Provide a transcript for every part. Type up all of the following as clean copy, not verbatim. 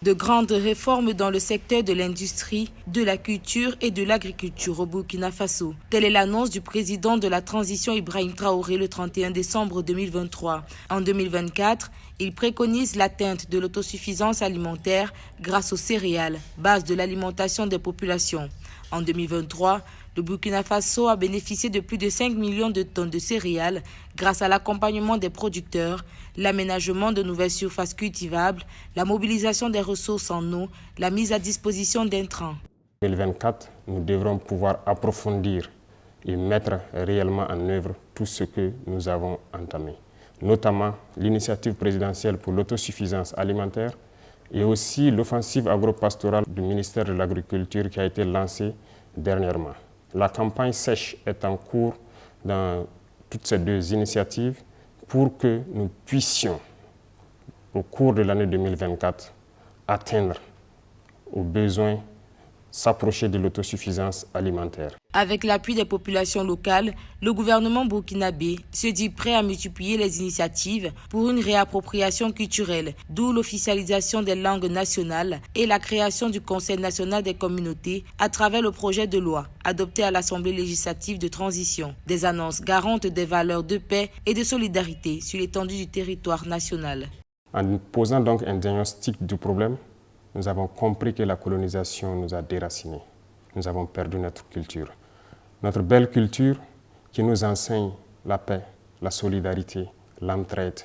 De grandes réformes dans le secteur de l'industrie, de la culture et de l'agriculture au Burkina Faso. Telle est l'annonce du président de la transition Ibrahim Traoré le 31 décembre 2023. En 2024, il préconise l'atteinte de l'autosuffisance alimentaire grâce aux céréales, base de l'alimentation des populations. En 2023, le Burkina Faso a bénéficié de plus de 5 millions de tonnes de céréales grâce à l'accompagnement des producteurs, l'aménagement de nouvelles surfaces cultivables, la mobilisation des ressources en eau, la mise à disposition d'intrants. En 2024, nous devrons pouvoir approfondir et mettre réellement en œuvre tout ce que nous avons entamé, notamment l'initiative présidentielle pour l'autosuffisance alimentaire et aussi l'offensive agro-pastorale du ministère de l'Agriculture qui a été lancée dernièrement. La campagne sèche est en cours dans toutes ces deux initiatives pour que nous puissions, au cours de l'année 2024, atteindre aux besoins, s'approcher de l'autosuffisance alimentaire. Avec l'appui des populations locales, le gouvernement burkinabé se dit prêt à multiplier les initiatives pour une réappropriation culturelle, d'où l'officialisation des langues nationales et la création du Conseil national des communautés à travers le projet de loi adopté à l'Assemblée législative de transition. Des annonces garantes des valeurs de paix et de solidarité sur l'étendue du territoire national. En posant donc un diagnostic du problème, nous avons compris que la colonisation nous a déracinés. Nous avons perdu notre culture. Notre belle culture qui nous enseigne la paix, la solidarité, l'entraide.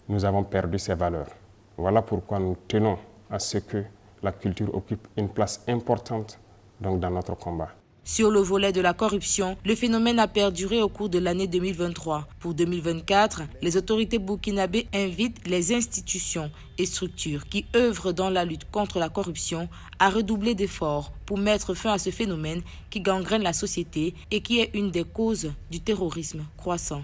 Nous avons perdu ces valeurs. Voilà pourquoi nous tenons à ce que la culture occupe une place importante donc, dans notre combat. Sur le volet de la corruption, le phénomène a perduré au cours de l'année 2023. Pour 2024, les autorités burkinabées invitent les institutions et structures qui œuvrent dans la lutte contre la corruption à redoubler d'efforts pour mettre fin à ce phénomène qui gangrène la société et qui est une des causes du terrorisme croissant.